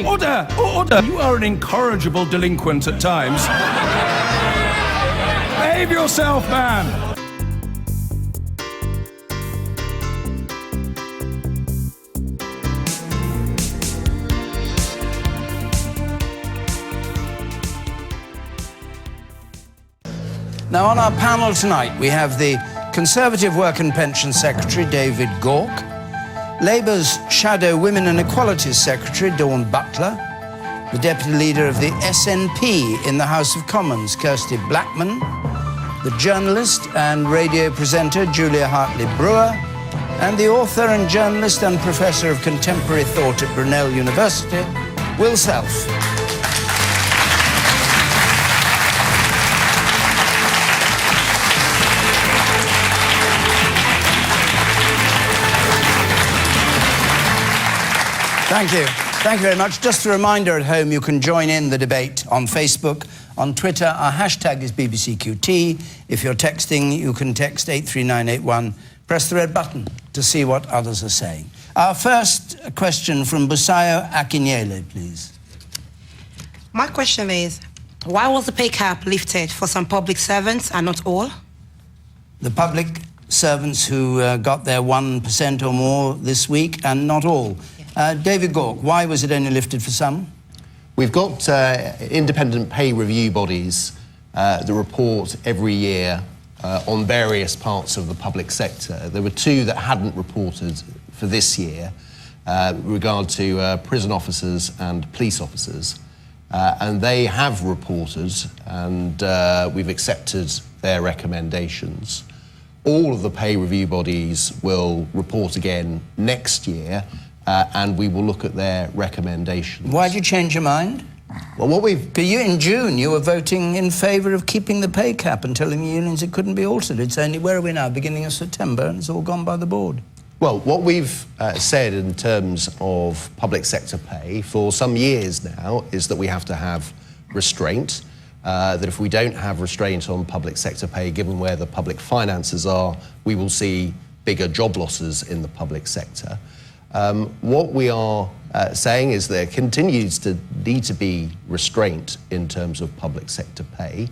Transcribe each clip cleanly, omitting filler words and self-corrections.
Order! Order! You are an incorrigible delinquent at times. Behave yourself, man! Now, on our panel tonight, we have the Conservative Work and Pension Secretary, David Gauke, Labour's Shadow Women and Equalities Secretary, Dawn Butler, the Deputy Leader of the SNP in the House of Commons, Kirsty Blackman, the journalist and radio presenter, Julia Hartley-Brewer, and the author and journalist and Professor of Contemporary Thought at Brunel University, Will Self. Thank you. Thank you very much. Just a reminder at home, you can join in the debate on Facebook. On Twitter, our hashtag is BBCQT. If you're texting, you can text 83981. Press the red button to see what others are saying. Our first question from Busayo Akinyele, please. My question is, why was the pay cap lifted for some public servants and not all? The public servants who got their 1% or more this week and not all. David Gauke, why was it only lifted for some? We've got independent pay review bodies that report every year on various parts of the public sector. There were two that hadn't reported for this year with regard to prison officers and police officers. And they have reported, and we've accepted their recommendations. All of the pay review bodies will report again next year, and we will look at their recommendations. Why did you change your mind? Well, what we've... In June, you were voting in favour of keeping the pay cap and telling the unions it couldn't be altered. It's only, where are we now, beginning of September, and it's all gone by the board. Well, what we've said in terms of public sector pay for some years now is that we have to have restraint, that if we don't have restraint on public sector pay, given where the public finances are, we will see bigger job losses in the public sector. What we are saying is there continues to need to be restraint in terms of public sector pay,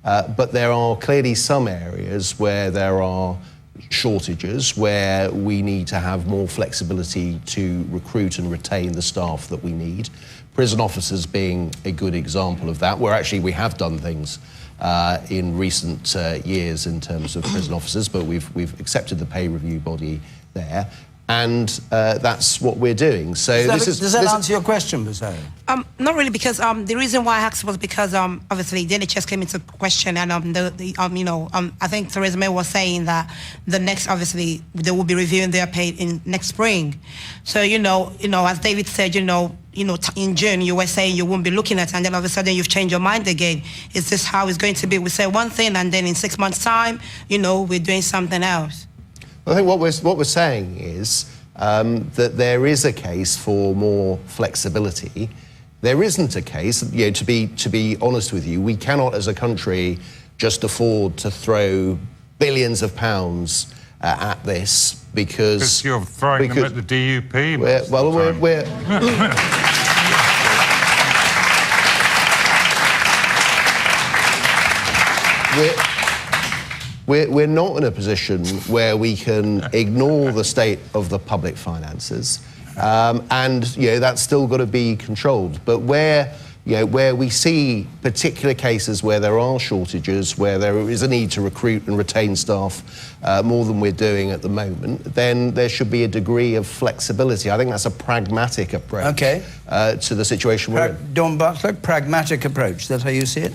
but there are clearly some areas where there are shortages, where we need to have more flexibility to recruit and retain the staff that we need. Prison officers being a good example of that, where actually we have done things in recent years in terms of prison officers, but we've accepted the pay review body there. And that's what we're doing. So does that answer your question, Busayo? Not really, because the reason why I asked was because obviously the NHS came into question, and I think Theresa May was saying that the next, obviously, they will be reviewing their pay in next spring. So as David said, in June you were saying you won't be looking at it, and then all of a sudden you've changed your mind again. Is this how it's going to be? We say one thing, and then in 6 months' time, we're doing something else. I think what we're saying is that there is a case for more flexibility. There isn't a case, to be honest with you, we cannot as a country just afford to throw billions of pounds at this because you're throwing them at the DUP. We're not in a position where we can ignore the state of the public finances, and that's still got to be controlled. But where we see particular cases where there are shortages, where there is a need to recruit and retain staff more than we're doing at the moment, then there should be a degree of flexibility. I think that's a pragmatic approach to the situation we're in. Dawn Butler, pragmatic approach. That's how you see it?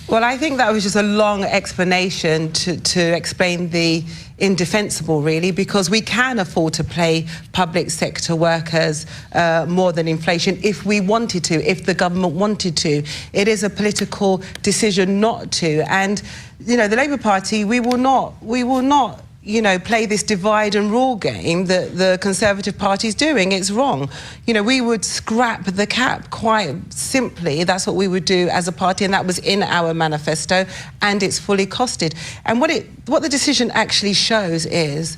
Well, I think that was just a long explanation to explain the indefensible, really, because we can afford to pay public sector workers more than inflation if we wanted to, if the government wanted to. It is a political decision not to. And, the Labour Party, we will not play this divide and rule game that the Conservative Party is doing. It's wrong. We would scrap the cap quite simply. That's what we would do as a party, and that was in our manifesto, and it's fully costed. And what the decision actually shows is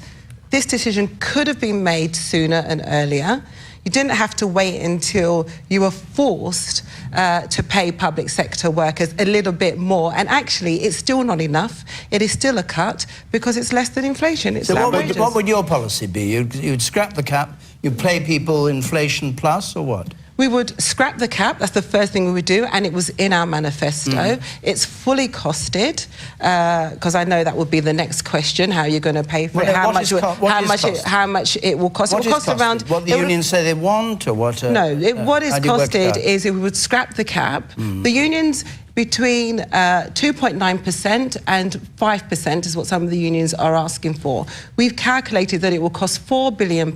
this decision could have been made sooner and earlier. You didn't have to wait until you were forced to pay public sector workers a little bit more. And actually, it's still not enough. It is still a cut because it's less than inflation. It's so outrageous. what would your policy be? You'd scrap the cap, you'd pay people inflation plus, or what? We would scrap the cap, that's the first thing we would do, and it was in our manifesto. It's fully costed, because I know that would be the next question, how you're going to pay for it, how much it will cost. What it will cost around... What the unions say they want, or what... what is costed is we would scrap the cap. The unions... Between 2.9% and 5% is what some of the unions are asking for. We've calculated that it will cost £4 billion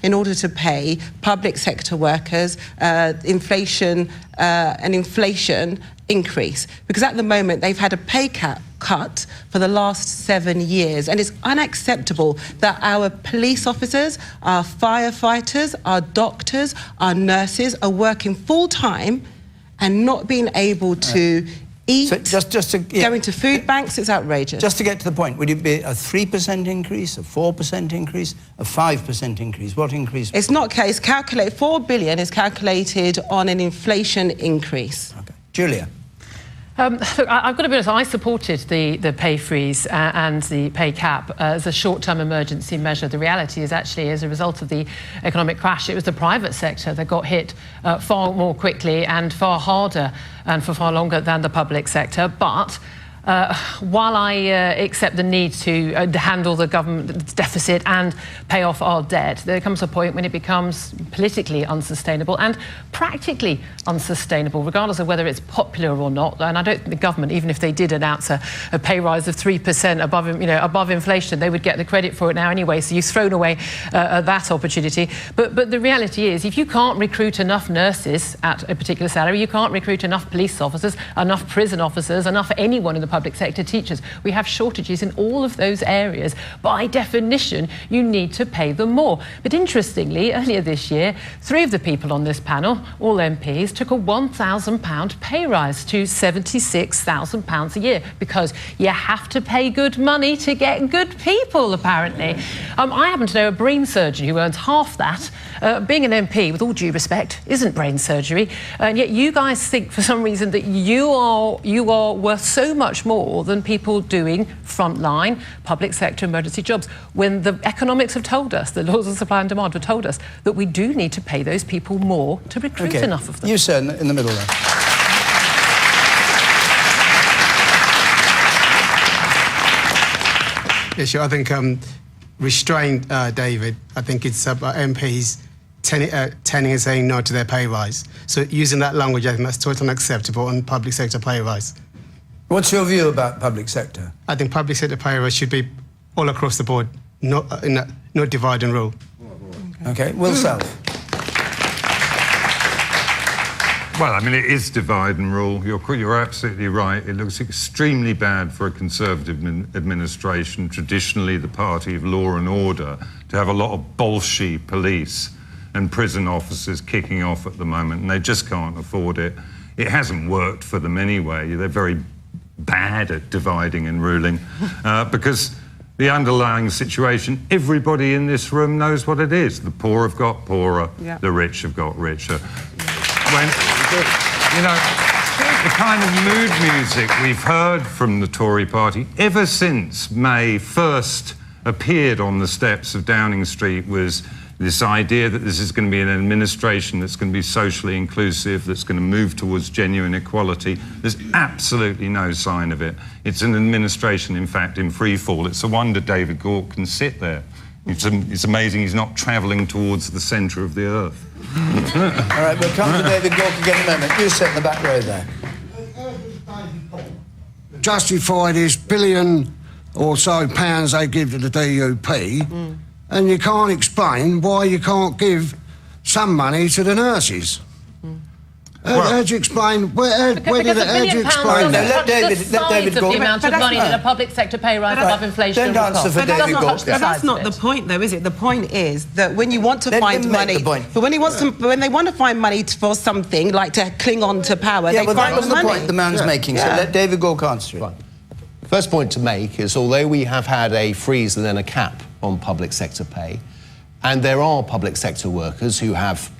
in order to pay public sector workers an inflation increase. Because at the moment, they've had a pay cut for the last 7 years. And it's unacceptable that our police officers, our firefighters, our doctors, our nurses are working full-time and not being able to eat, so go into food banks. It's outrageous. Just to get to the point, would it be a 3% increase, a 4% increase, a 5% increase? What increase? It's not case calculate. £4 billion is calculated on an inflation increase. Okay. Julia. Look, I've got to be honest, I supported the pay freeze and the pay cap as a short-term emergency measure. The reality is actually, as a result of the economic crash, it was the private sector that got hit far more quickly and far harder and for far longer than the public sector. But while I accept the need to handle the government deficit and pay off our debt, there comes a point when it becomes politically unsustainable and practically unsustainable, regardless of whether it's popular or not. And I don't think the government, even if they did announce a pay rise of 3% above inflation, they would get the credit for it now anyway. So you've thrown away that opportunity. But the reality is, if you can't recruit enough nurses at a particular salary, you can't recruit enough police officers, enough prison officers, enough anyone in the public sector, teachers. We have shortages in all of those areas. By definition, you need to pay them more. But interestingly, earlier this year, 3 of the people on this panel, all MPs, took a £1,000 pay rise to £76,000 a year, because you have to pay good money to get good people, apparently. I happen to know a brain surgeon who earns half that. Being an MP, with all due respect, isn't brain surgery, and yet you guys think for some reason that you are worth so much more than people doing frontline public sector emergency jobs, when the economics have told us, the laws of supply and demand have told us, that we do need to pay those people more to recruit enough of them. You, sir, in the middle there. Yeah, sure. I think restraint, David. I think it's MPs tending and saying no to their pay rise. So using that language, I think that's totally unacceptable on public sector pay rise. What's your view about public sector? I think public sector pay rise should be all across the board, not divide and rule. Okay, Will Self. Well, I mean, it is divide and rule. You're absolutely right. It looks extremely bad for a Conservative administration, traditionally the party of law and order, to have a lot of bolshy police and prison officers kicking off at the moment, and they just can't afford it. It hasn't worked for them anyway. They're very bad at dividing and ruling because the underlying situation, everybody in this room knows what it is. The poor have got poorer, the rich have got richer. When, you know, the kind of mood music we've heard from the Tory party ever since May first appeared on the steps of Downing Street was this idea that this is going to be an administration that's going to be socially inclusive, that's going to move towards genuine equality. There's absolutely no sign of it. It's an administration, in fact, in free fall. It's a wonder David Gauke can sit there. It's amazing he's not travelling towards the centre of the earth. All right, we'll come to David Gauke again in a moment. You sit in the back row there. Justify this billion or so pounds they give to the DUP, and you can't explain why you can't give some money to the nurses. How do you explain? Where do you explain that? Let David Gauke. The amount of money that a public sector pay rise above inflation Don't answer for David Gauke. But that's not the point, though, is it? The point is that when you want to find money, but when they want to find money for something like to cling on to power, they find that was the money. the point the man's making. So let David Gauke answer it. Right. First point to make is, although we have had a freeze and then a cap on public sector pay, And there are public sector workers who have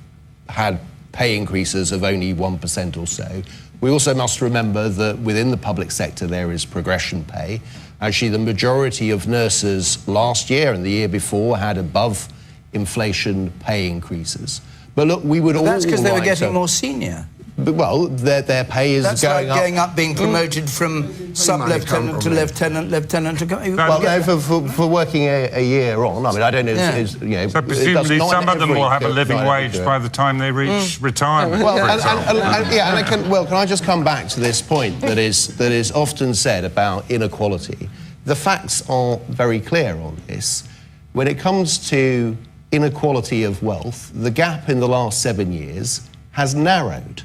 had pay increases of only 1% or so. We also must remember that within the public sector there is progression pay. Actually, the majority of nurses last year and the year before had above inflation pay increases. But look, we would all That's because they were like getting to- more senior. Well, their pay is That's going like up. going up, being promoted from sub-lieutenant to lieutenant to... Well, no, for working a year on, I mean, I don't know, Yeah. you know... So it does presumably not some of them every- will have a living not wage every- by the time they reach retirement, Well, for example. can I just come back to this point that is often said about inequality? The facts are very clear on this. When it comes to inequality of wealth, the gap in the last 7 years has narrowed.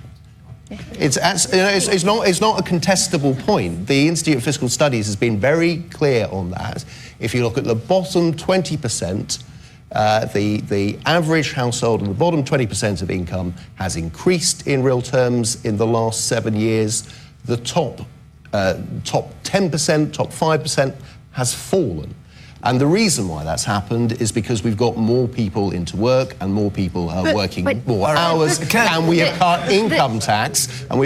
It's not a contestable point. The Institute of Fiscal Studies has been very clear on that. If you look at the bottom 20%, the average household in the bottom 20% of income has increased in real terms in the last 7 years. The top 10%, top 5% has fallen. And the reason why that's happened is because we've got more people into work and more people are working more hours, and we have cut income tax, a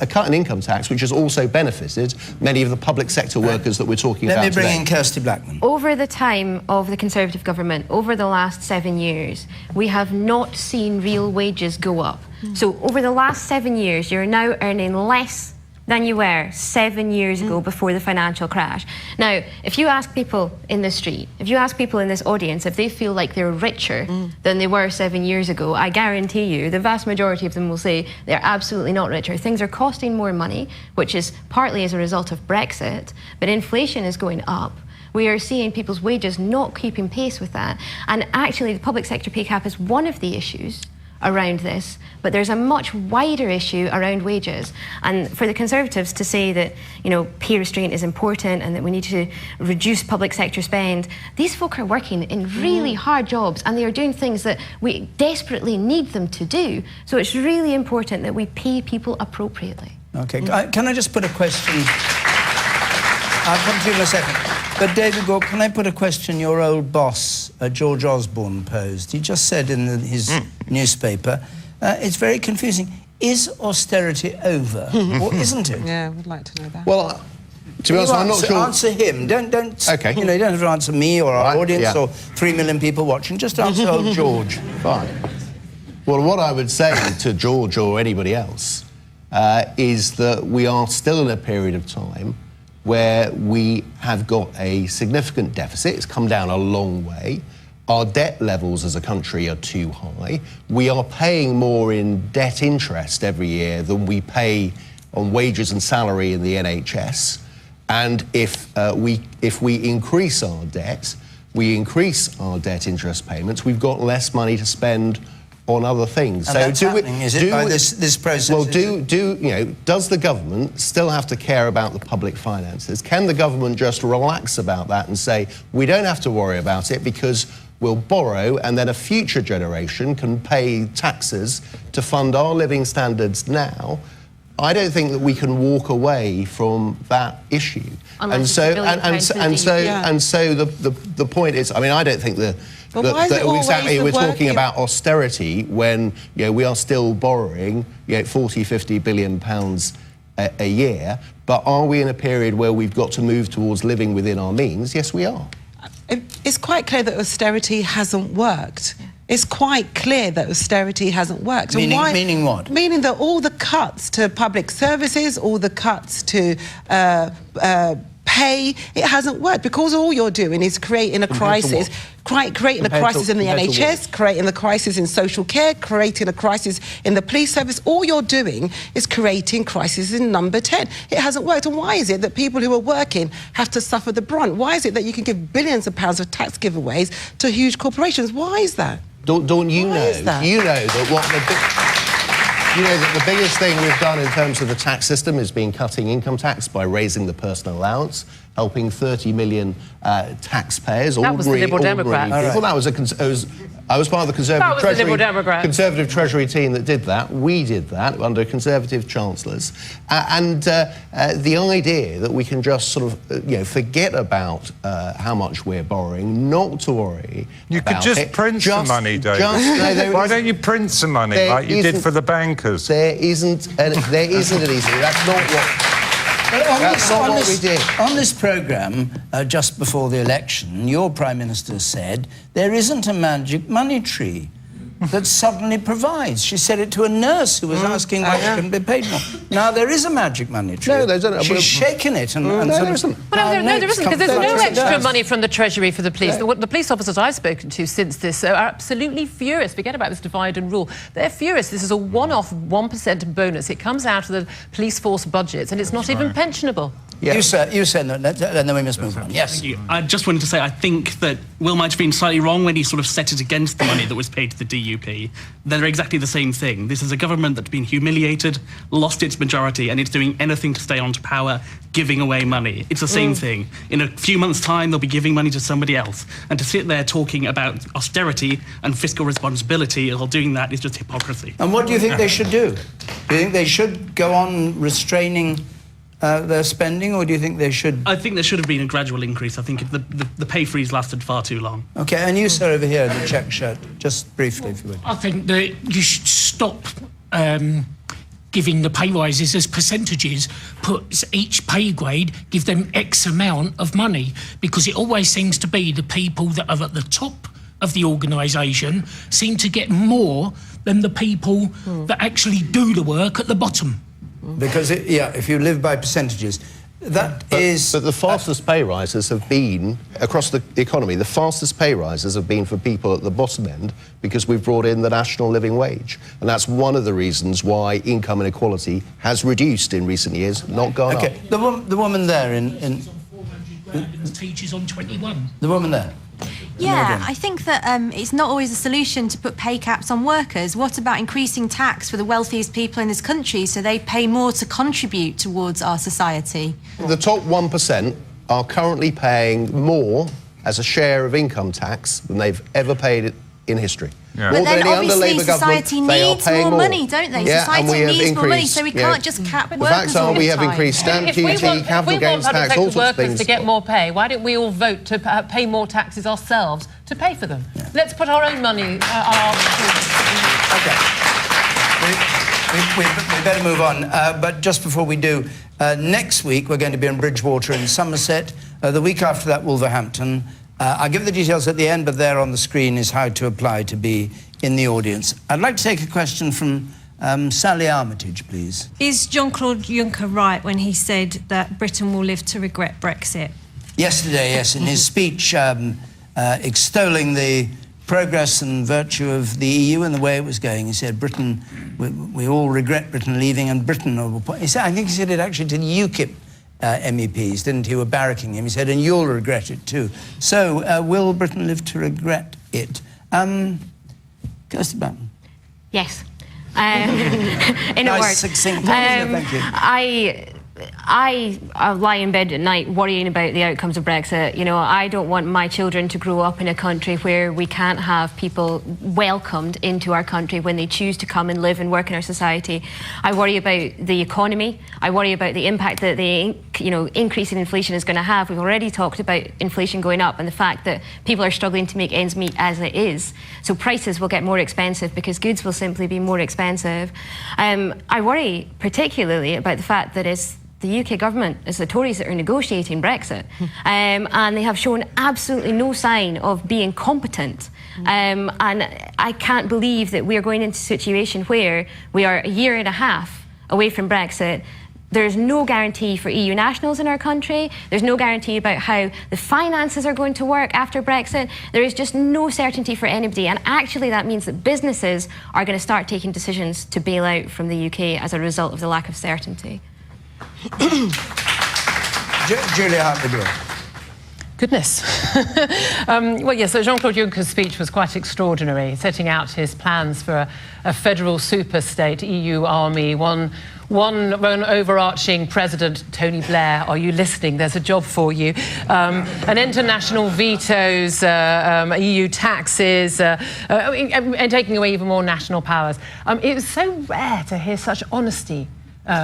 cut in income tax which has also benefited many of the public sector workers that we're talking about Let me bring today. in Kirsty Blackman. Over the time of the Conservative government, over the last 7 years, we have not seen real wages go up. So over the last 7 years, you're now earning less than you were 7 years ago before the financial crash. Now, if you ask people in the street, if you ask people in this audience if they feel like they're richer than they were 7 years ago, I guarantee you the vast majority of them will say they're absolutely not richer. Things are costing more money, which is partly as a result of Brexit, but inflation is going up. We are seeing people's wages not keeping pace with that. And actually, the public sector pay cap is one of the issues around this, but there's a much wider issue around wages. And for the Conservatives to say that, you know, pay restraint is important and that we need to reduce public sector spend, these folk are working in really hard jobs and they are doing things that we desperately need them to do. So it's really important that we pay people appropriately. Okay, can I just put a question? I'll come to you in a second. But David Gore, can I put a question your old boss, George Osborne, posed? He just said in his newspaper, it's very confusing. Is austerity over or isn't it? Yeah, I would like to know that. Well, to be honest, I'm not sure... Answer him. Don't. Okay. You know, you don't have to answer me or our audience yeah. or 3 million people watching. Just answer old George. Fine. Well, what I would say to George or anybody else is that we are still in a period of time where we have got a significant deficit. It's come down a long way. Our debt levels as a country are too high. We are paying more in debt interest every year than we pay on wages and salary in the NHS. And if we increase our debt, we increase our debt interest payments, we've got less money to spend on other things. And that's happening, is it, by this process? Well, you know, does the government still have to care about the public finances? Can the government just relax about that and say, we don't have to worry about it because we'll borrow and then a future generation can pay taxes to fund our living standards now? I don't think that we can walk away from that issue. Unless And so the point is, I mean, I don't think we're talking about austerity when, you know, we are still borrowing, you know, 40-50 billion pounds a year. But are we in a period where we've got to move towards living within our means? Yes, we are. It's quite clear that austerity hasn't worked. It's quite clear that austerity hasn't worked. Meaning what? Meaning that all the cuts to public services, all the cuts to pay, it hasn't worked because all you're doing is creating a crisis. Creating a crisis in the NHS, creating a crisis in social care, creating a crisis in the police service. All you're doing is creating crises in number 10. It hasn't worked. And why is it that people who are working have to suffer the brunt? Why is it that you can give billions of pounds of tax giveaways to huge corporations? Why is that? Don't you know? You know that the biggest thing we've done in terms of the tax system has been cutting income tax by raising the personal allowance. helping 30 million taxpayers. That was the Liberal Democrats. Well, that was I was part of the Conservative Treasury team that did that. We did that under Conservative chancellors, and the idea that we can just sort of forget about how much we're borrowing, not to worry. You could just print some money, David. Why don't you print some money like you did for the bankers? There isn't an easy. That's not what. What we did. On this programme, just before the election, your Prime Minister said there isn't a magic money tree that suddenly provides. She said it to a nurse who was asking why she couldn't be paid more. Now, there is a magic money tree. No, there's not. She's shaken it. No, there isn't. Well, no, there isn't, because there's no extra money from the Treasury for the police. Yeah. The police officers I've spoken to since this are absolutely furious. Forget about this divide and rule. They're furious. This is a one-off 1% bonus. It comes out of the police force budgets, and it's not even pensionable. Yeah. You said no, and then we must move on. Yes. Thank you. I just wanted to say I think that Will might have been slightly wrong when he sort of set it against the money that was paid to the DUP. They're exactly the same thing. This is a government that's been humiliated, lost its majority, and it's doing anything to stay on to power, giving away money. It's the same thing. In a few months' time, they'll be giving money to somebody else. And to sit there talking about austerity and fiscal responsibility while doing that is just hypocrisy. And what do you think they should do? Do you think they should go on restraining their spending, or do you think they should? I think there should have been a gradual increase. I think the pay freeze lasted far too long. OK, and you, sir, over here in the check shirt, just briefly, if you would. I think that you should stop giving the pay rises as percentages, put each pay grade, give them X amount of money, because it always seems to be the people that are at the top of the organisation seem to get more than the people that actually do the work at the bottom. Because, if you live by percentages, But the fastest pay rises have been, across the economy, the fastest pay rises have been for people at the bottom end, because we've brought in the national living wage. And that's one of the reasons why income inequality has reduced in recent years, not gone up. The woman there in... The teachers on 21. The woman there. Yeah, I think that it's not always a solution to put pay caps on workers. What about increasing tax for the wealthiest people in this country so they pay more to contribute towards our society? The top 1% are currently paying more as a share of income tax than they've ever paid in history. Yeah. But then obviously society needs more money, don't they? Yeah, society needs more money, so we can't just cap workers all the time. The facts are we have increased stamp duty, capital gains tax, all sorts of things. To get more pay, why don't we all vote to pay more taxes ourselves to pay for them? Yeah. Let's put our own money on our... OK. We better move on. But just before we do, next week we're going to be in Bridgewater in Somerset. The week after that, Wolverhampton. I'll give the details at the end, but there on the screen is how to apply to be in the audience. I'd like to take a question from Sally Armitage, please. Is Jean-Claude Juncker right when he said that Britain will live to regret Brexit? Yesterday, yes, in his speech extolling the progress and virtue of the EU and the way it was going, he said, Britain, we all regret Britain leaving, and Britain... I think he said it actually to the UKIP MEPs, didn't he, who were barracking him. He said, and you'll regret it too. So, will Britain live to regret it? Kirsty Button. Yes. In a word. Succinct. Thank you. I lie in bed at night worrying about the outcomes of Brexit. You know, I don't want my children to grow up in a country where we can't have people welcomed into our country when they choose to come and live and work in our society. I worry about the economy. I worry about the impact that the increase in inflation is going to have. We've already talked about inflation going up and the fact that people are struggling to make ends meet as it is. So prices will get more expensive because goods will simply be more expensive. I worry particularly about the fact that it's the UK government, it's the Tories that are negotiating Brexit, and they have shown absolutely no sign of being competent. And I can't believe that we're going into a situation where we are a year and a half away from Brexit. There's no guarantee for EU nationals in our country. There's no guarantee about how the finances are going to work after Brexit. There is just no certainty for anybody. And actually that means that businesses are going to start taking decisions to bail out from the UK as a result of the lack of certainty. Julia Hartley-Brewer. Goodness. Well, yes, so Jean-Claude Juncker's speech was quite extraordinary, setting out his plans for a federal super-state, EU army, one one overarching president, Tony Blair, are you listening? There's a job for you. An international vetoes, EU taxes, and taking away even more national powers. It was so rare to hear such honesty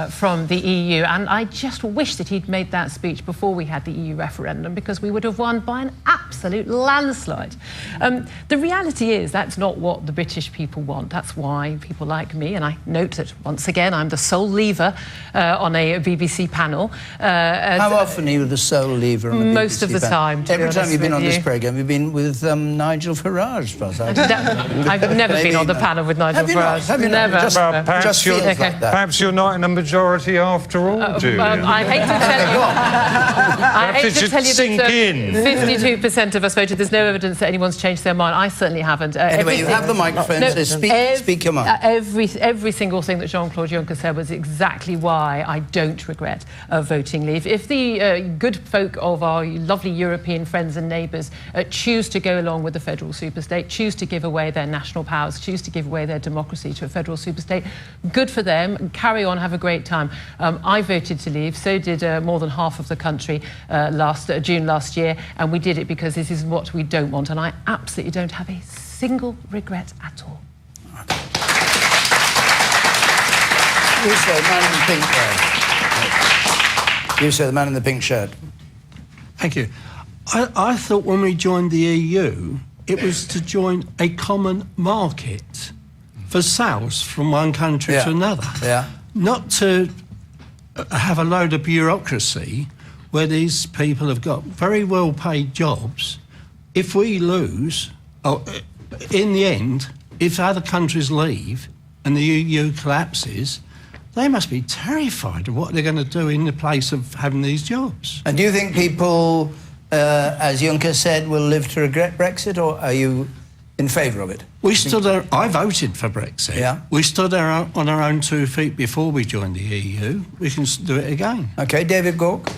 from the EU, and I just wish that he'd made that speech before we had the EU referendum, because we would have won by an absolute landslide. The reality is that's not what the British people want. That's why people like me, and I note that once again I'm the sole leaver on a BBC panel. How often are you the sole leaver on a BBC Most of the time. Every time you've been on this programme, you've been with Nigel Farage, as far as I know. I've never been on the panel with Nigel Farage. Have you not? Never. Just feels like that. Perhaps you're not in a majority after all, Julia. I hate to tell you. I hate to tell you sink in. 52% of us voted. There's no evidence that anyone's changed their mind. I certainly haven't. Anyway, you have the microphone, so speak your mind. Every single thing that Jean-Claude Juncker said was exactly why I don't regret voting leave. If the good folk of our lovely European friends and neighbours choose to go along with the federal superstate, choose to give away their national powers, choose to give away their democracy to a federal superstate, good for them. Carry on, have a great time. I voted to leave, so did more than half of the country June last year, and we did it because this is what we don't want, and I absolutely don't have a single regret at all. You say, man in the pink shirt. You say, the man in the pink shirt. Thank you. I thought when we joined the EU, it was to join a common market for sales from one country to another. Yeah. Not to have a load of bureaucracy where these people have got very well-paid jobs. If we lose, in the end, if other countries leave and the EU collapses, they must be terrified of what they're going to do in the place of having these jobs. And do you think people, as Juncker said, will live to regret Brexit, or are you in favour of it? We stood there. I voted for Brexit. Yeah. We stood there on our own 2 feet before we joined the EU. We can do it again. Okay, David Gork.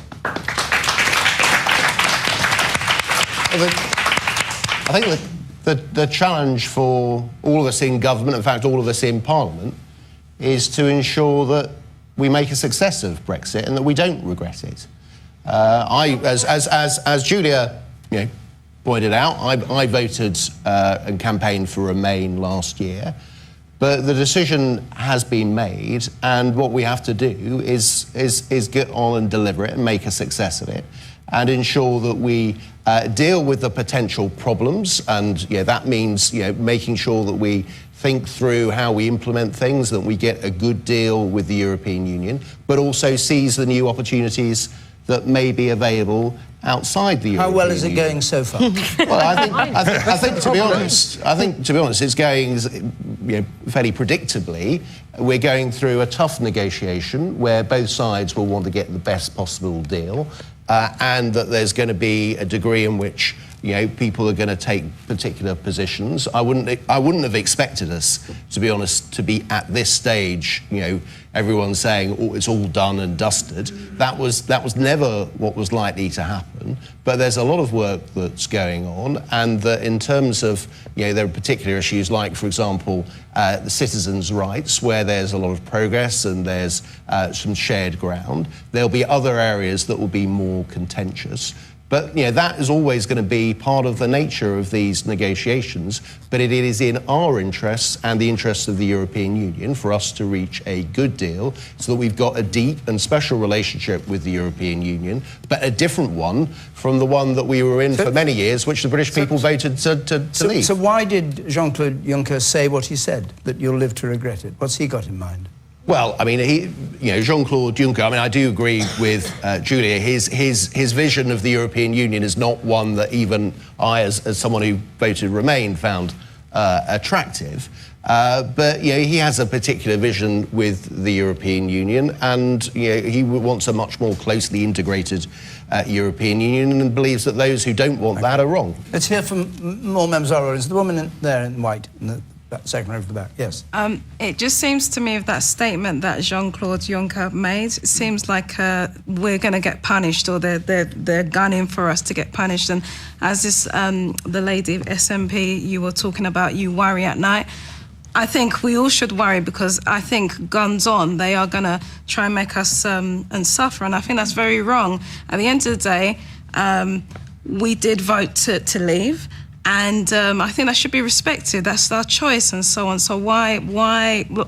I think the challenge for all of us in government, in fact all of us in Parliament, is to ensure that we make a success of Brexit and that we don't regret it. As Julia, pointed out, I voted and campaigned for Remain last year, but the decision has been made, and what we have to do is get on and deliver it and make a success of it, and ensure that we deal with the potential problems, and that means making sure that we think through how we implement things, that we get a good deal with the European Union, but also seize the new opportunities that may be available outside the European Union. How well is it going so far? Well, I think to be honest, it's going fairly predictably. We're going through a tough negotiation where both sides will want to get the best possible deal, and that there's going to be a degree in which people are going to take particular positions. I wouldn't have expected us, to be honest, to be at this stage. Everyone's saying, "Oh, it's all done and dusted." That was never what was likely to happen. But there's a lot of work that's going on, and that in terms of there are particular issues like, for example, the citizens' rights, where there's a lot of progress and there's some shared ground. There'll be other areas that will be more contentious. But that is always going to be part of the nature of these negotiations. But it is in our interests and the interests of the European Union for us to reach a good deal, so that we've got a deep and special relationship with the European Union, but a different one from the one that we were in for many years, which the British people voted to leave. So why did Jean-Claude Juncker say what he said, that you'll live to regret it? What's he got in mind? Well, I mean, Jean-Claude Juncker, I do agree with Julia. His vision of the European Union is not one that even I, as someone who voted Remain, found attractive. But he has a particular vision with the European Union, and he wants a much more closely integrated European Union, and believes that those who don't want that are wrong. Let's hear from more members of our audience. The woman there in white, that second row of the back, yes. It just seems to me, of that statement that Jean-Claude Juncker made, it seems like we're going to get punished, or they're gunning for us to get punished. And as the lady of SNP you were talking about, you worry at night. I think we all should worry, because I think guns on, they are going to try and make us and suffer, and I think that's very wrong. At the end of the day, we did vote to leave, and I think that should be respected. That's our choice and so on. So why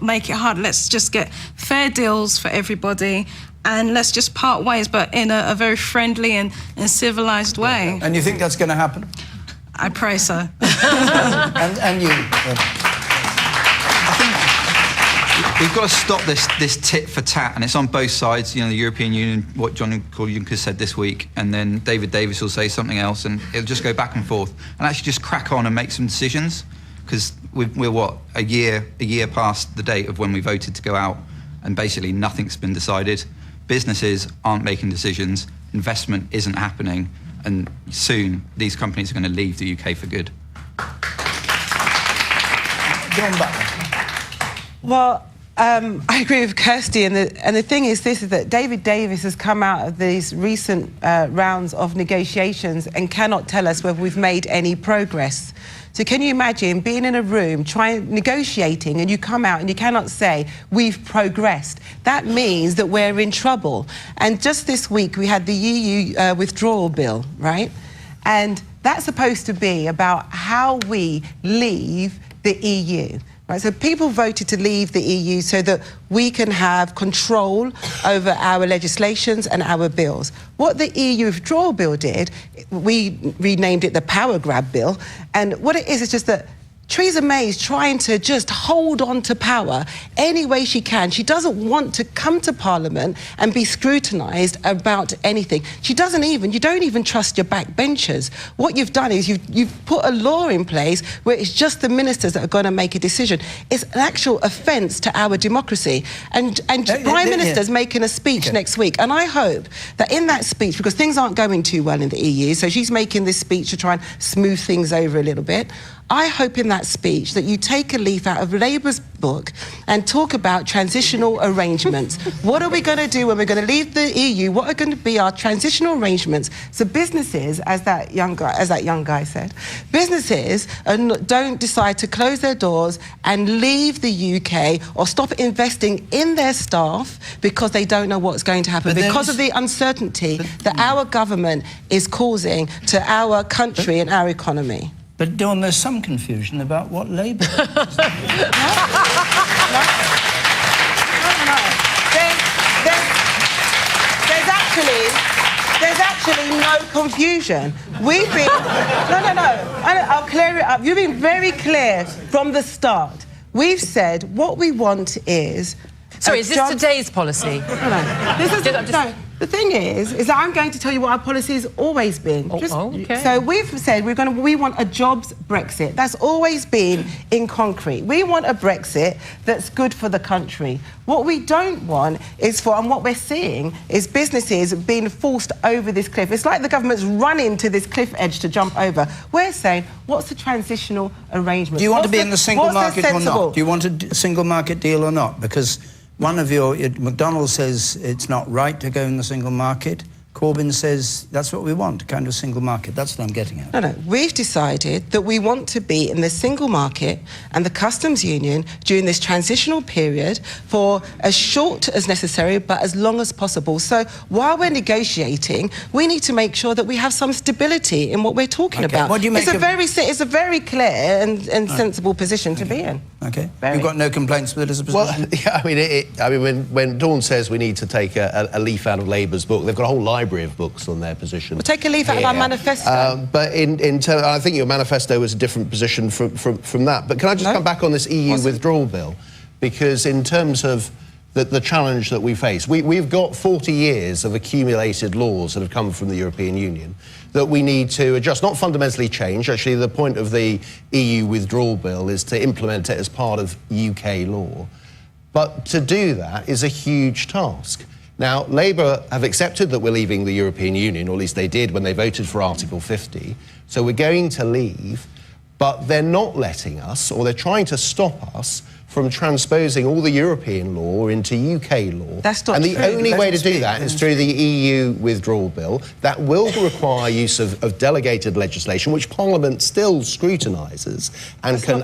make it hard? Let's just get fair deals for everybody, and let's just part ways, but in a very friendly and civilised way. And you think that's going to happen? I pray so. and you... We've got to stop this tit for tat, and it's on both sides. You know, the European Union, what Jean-Claude Juncker said this week, and then David Davis will say something else, and it'll just go back and forth, and actually just crack on and make some decisions, because we're what, a year past the date of when we voted to go out, and basically nothing's been decided. Businesses aren't making decisions, investment isn't happening, and soon these companies are going to leave the UK for good. John Butler. Well, I agree with Kirsty, and the thing is this, is that David Davis has come out of these recent rounds of negotiations and cannot tell us whether we've made any progress. So can you imagine being in a room, negotiating, and you come out and you cannot say, we've progressed? That means that we're in trouble. And just this week, we had the EU withdrawal bill, right? And that's supposed to be about how we leave the EU. Right, so people voted to leave the EU so that we can have control over our legislations and our bills. What the EU withdrawal bill did, we renamed it the power grab bill, and what it is just that Theresa May is trying to just hold on to power any way she can. She doesn't want to come to Parliament and be scrutinised about anything. You don't even trust your backbenchers. What you've done is you've put a law in place where it's just the ministers that are going to make a decision. It's an actual offence to our democracy. And Prime Minister's making a speech next week, and I hope that in that speech, because things aren't going too well in the EU, so she's making this speech to try and smooth things over a little bit. I hope in that speech that you take a leaf out of Labour's book and talk about transitional arrangements. What are we going to do when we're going to leave the EU? What are going to be our transitional arrangements? So businesses, as that young guy said, businesses don't decide to close their doors and leave the UK or stop investing in their staff because they don't know what's going to happen, because of the uncertainty that our government is causing to our country and our economy. But, Dawn, there's some confusion about what Labour is. No. There's actually no confusion. We've been... No. I'll clear it up. You've been very clear from the start. We've said what we want is... Sorry, is this today's policy? No. This is... No. The thing is that I'm going to tell you what our policy has always been. Okay. So we've said we want a jobs Brexit. That's always been in concrete. We want a Brexit that's good for the country. What we don't want is and what we're seeing is businesses being forced over this cliff. It's like the government's running to this cliff edge to jump over. We're saying, what's the transitional arrangement? Do you want to be in the single market or not? Do you want a single market deal or not? Because one of McDonald says it's not right to go in the single market. Corbyn says that's what we want, kind of single market. That's what I'm getting at. No. We've decided that we want to be in the single market and the customs union during this transitional period for as short as necessary, but as long as possible. So while we're negotiating, we need to make sure that we have some stability in what we're talking about. What do you make it's a very clear and sensible position to be in. Okay. You've got no complaints with it as a position? Well, I mean, when Dawn says we need to take a leaf out of Labour's book, they've got a whole library of books on their position. We'll take a leaf out of our manifesto. But in terms, I think your manifesto was a different position from that. But can I just come back on this EU withdrawal bill? Because in terms of the challenge that we face, we've got 40 years of accumulated laws that have come from the European Union that we need to adjust, not fundamentally change. Actually, the point of the EU withdrawal bill is to implement it as part of UK law. But to do that is a huge task. Now, Labour have accepted that we're leaving the European Union, or at least they did when they voted for Article 50. So we're going to leave. but they're not letting us, or they're trying to stop us from transposing all the European law into UK law. That's not and the true. only way to do that is through the EU withdrawal bill. That will require use of delegated legislation, which Parliament still scrutinises and can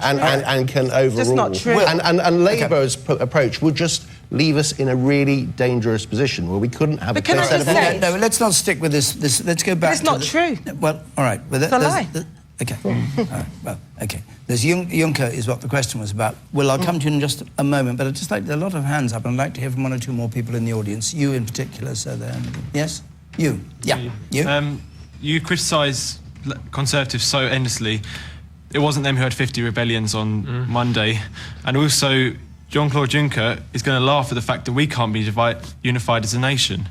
overrule. That's not true. And Labour's approach would just leave us in a really dangerous position where we couldn't have a clear set of rules. No, let's not stick with this. Let's go back. It's not true. Well, all right. But it's a lie. Okay. All right. Well, okay. There's Juncker is what the question was about. Well, I'll come to you in just a moment, but I'd just like, there are a lot of hands up, and I'd like to hear from one or two more people in the audience. You in particular, so then. Yes? You. Yeah. You. You criticise Conservatives so endlessly. It wasn't them who had 50 rebellions on Monday. And also, Jean-Claude Juncker is going to laugh at the fact that we can't be unified as a nation.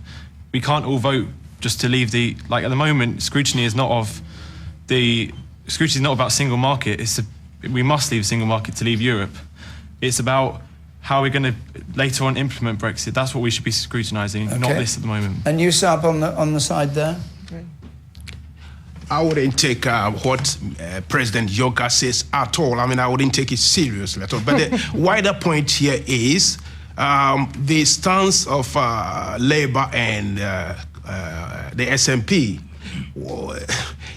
We can't all vote just to leave the... Like, at the moment, scrutiny is not about single market. We must leave single market to leave Europe. It's about how we're going to later on implement Brexit. That's what we should be scrutinising, not this at the moment. And you, Saab, on the side there? I wouldn't take what President Juncker says at all. I mean, I wouldn't take it seriously at all. But the wider point here is the stance of Labour and the SNP.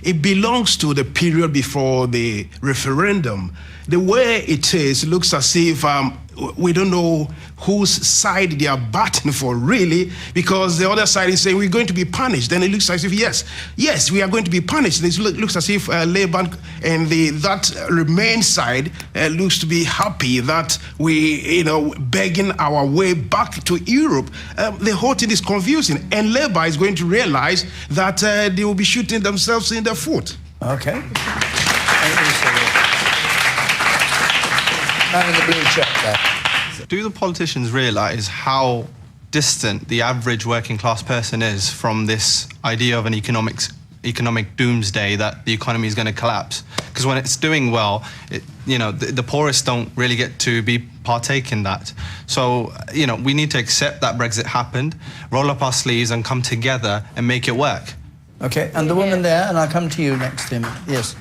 It belongs to the period before the referendum. The way it is, it looks as if we don't know whose side they are batting for, really, because the other side is saying we're going to be punished. Then it looks as if, yes, we are going to be punished. It looks as if Labour and that Remain side looks to be happy that we, begging our way back to Europe. The whole thing is confusing, and Labour is going to realize that they will be shooting themselves in the foot. Okay. Man in the blue shirt there. Do the politicians realise how distant the average working class person is from this idea of an economic doomsday, that the economy is going to collapse? Because when it's doing well, the poorest don't really get to partake in that. So, we need to accept that Brexit happened, roll up our sleeves and come together and make it work. Okay, and the woman there, and I'll come to you next, Tim. Yes.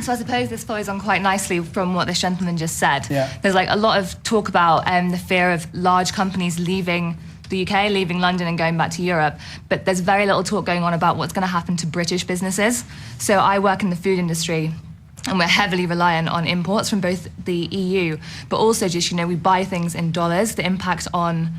So I suppose this follows on quite nicely from what this gentleman just said. Yeah. There's a lot of talk about the fear of large companies leaving the UK, leaving London and going back to Europe, but there's very little talk going on about what's going to happen to British businesses. So I work in the food industry, and we're heavily reliant on imports from both the EU, but also just, we buy things in dollars. The impact on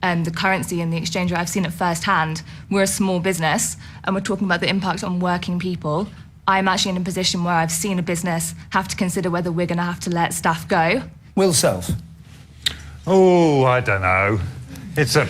the currency and the exchange rate, I've seen it firsthand. We're a small business, and we're talking about the impact on working people. I'm actually in a position where I've seen a business have to consider whether we're going to have to let staff go. Will Self. Oh, I don't know. It's a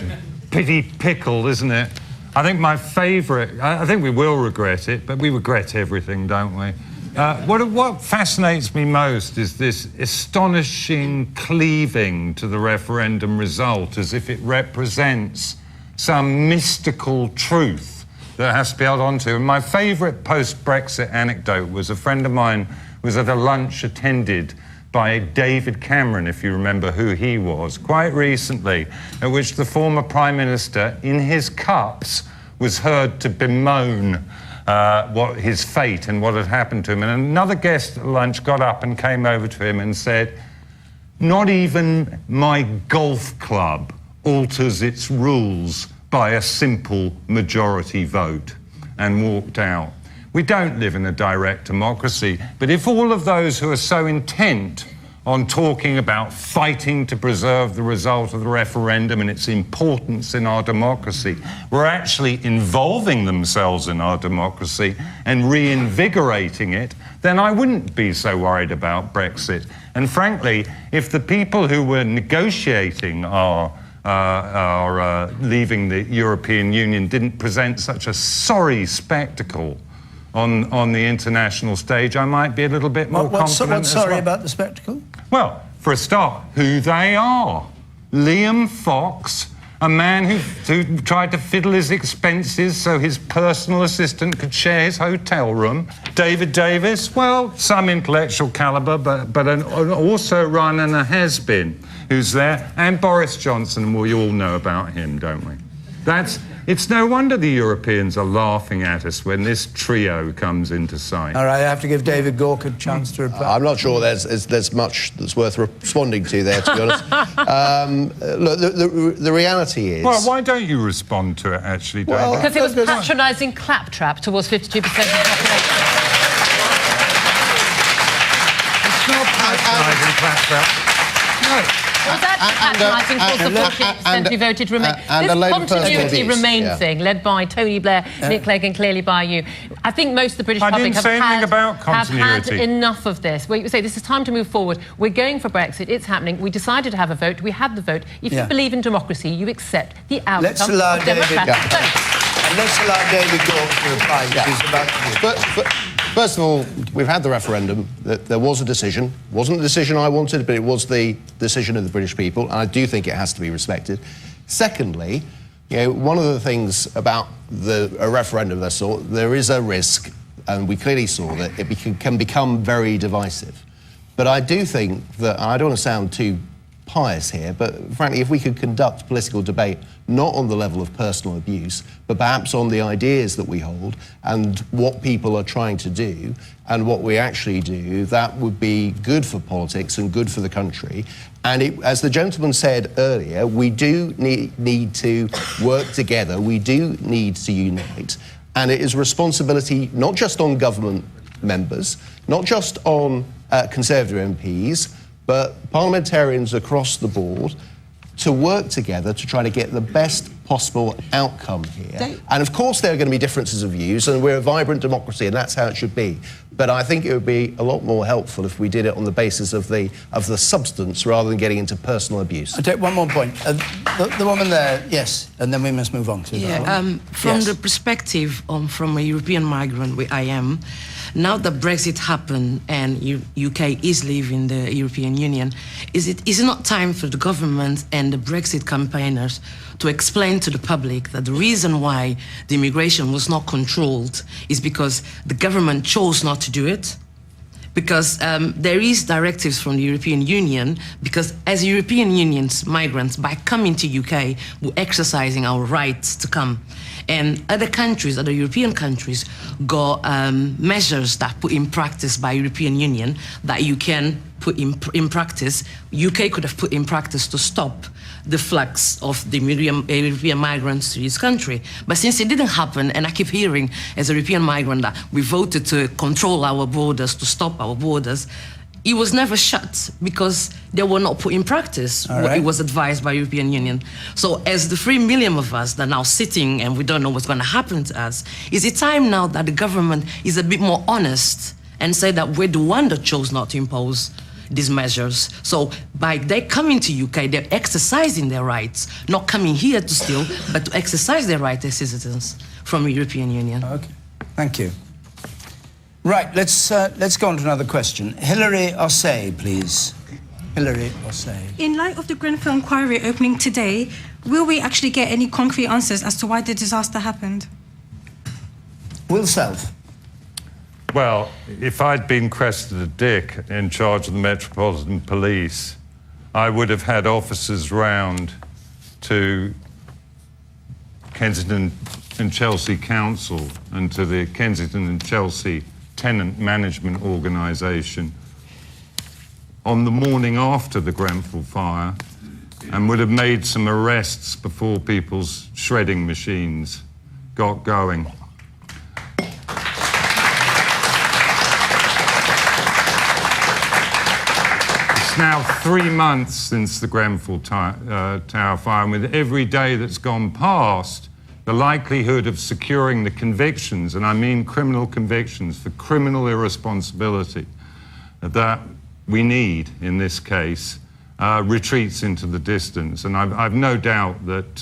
pity pickle, isn't it? I think my favourite... I think we will regret it, but we regret everything, don't we? What fascinates me most is this astonishing cleaving to the referendum result, as if it represents some mystical truth that has to be held on to. And my favourite post-Brexit anecdote was a friend of mine was at a lunch attended by David Cameron, if you remember who he was, quite recently, at which the former Prime Minister, in his cups, was heard to bemoan his fate and what had happened to him. And another guest at lunch got up and came over to him and said, "Not even my golf club alters its rules by a simple majority vote," and walked out. We don't live in a direct democracy, but if all of those who are so intent on talking about fighting to preserve the result of the referendum and its importance in our democracy were actually involving themselves in our democracy and reinvigorating it, then I wouldn't be so worried about Brexit. And frankly, if the people who were negotiating our leaving the European Union didn't present such a sorry spectacle on the international stage, I might be a little bit more confident. What's sorry about the spectacle? Well, for a start, who they are. Liam Fox, a man who tried to fiddle his expenses so his personal assistant could share his hotel room. David Davis, well, some intellectual calibre, but an also run and a has-been who's there. And Boris Johnson, we all know about him, don't we? It's no wonder the Europeans are laughing at us when this trio comes into sight. All right, I have to give David Gork a chance to reply. I'm not sure there's much that's worth responding to there, to be honest. Look, the reality is... Well, why don't you respond to it, actually, David? Well, because it was patronising claptrap towards 52% of the population. It's not patronising claptrap. No. Was that patronising towards the 48% who voted Remain? This continuity Remain thing, led by Tony Blair, Nick Clegg, and clearly by you. I think most of the British public have had enough of this. We say this is time to move forward. We're going for Brexit. It's happening. We decided to have a vote. We had the vote. If you believe in democracy, you accept the outcome of democratic vote. And let's allow David Gork to reply. First of all, we've had the referendum. There was a decision. It wasn't the decision I wanted, but it was the decision of the British people, and I do think it has to be respected. Secondly, one of the things about a referendum of this sort, there is a risk, and we clearly saw that it can become very divisive. But I do think that, and I don't want to sound too pious here, but frankly, if we could conduct political debate not on the level of personal abuse, but perhaps on the ideas that we hold and what people are trying to do and what we actually do, that would be good for politics and good for the country. And as the gentleman said earlier, we do need to work together, we do need to unite, and it is a responsibility not just on government members, not just on Conservative MPs, but parliamentarians across the board to work together to try to get the best possible outcome here. And of course there are going to be differences of views, and we're a vibrant democracy, and that's how it should be. But I think it would be a lot more helpful if we did it on the basis of the substance rather than getting into personal abuse. I'll take one more point. The woman there, yes, and then we must move on to that one. From the perspective from a European migrant where I am, now that Brexit happened and UK is leaving the European Union, is it not time for the government and the Brexit campaigners to explain to the public that the reason why the immigration was not controlled is because the government chose not to do it? Because there is directives from the European Union, because as European Union's migrants, by coming to UK, we're exercising our rights to come. And other countries, other European countries, got measures that put in practice by European Union that you can put in practice. UK could have put in practice to stop the flux of the European migrants to this country. But since it didn't happen, and I keep hearing as a European migrant that we voted to control our borders, to stop our borders, it was never shut because they were not put in practice what it was advised by European Union. So as the 3 million of us that are now sitting and we don't know what's going to happen to us, is it time now that the government is a bit more honest and say that we're the one that chose not to impose these measures? So by they coming to UK, they're exercising their rights, not coming here to steal, but to exercise their rights as citizens from the European Union. Okay, thank you. Right, let's go on to another question. Hilary Ossay, please. Hilary Ossay. In light of the Grenfell inquiry opening today, will we actually get any concrete answers as to why the disaster happened? Will Self. Well, if I'd been Cressida Dick in charge of the Metropolitan Police, I would have had officers round to Kensington and Chelsea Council and to the Kensington and Chelsea Tenant Management Organisation on the morning after the Grenfell fire and would have made some arrests before people's shredding machines got going. It's now 3 months since the Grenfell Tower fire, and with every day that's gone past, the likelihood of securing the convictions, and I mean criminal convictions for criminal irresponsibility, that we need in this case, retreats into the distance. And I've no doubt that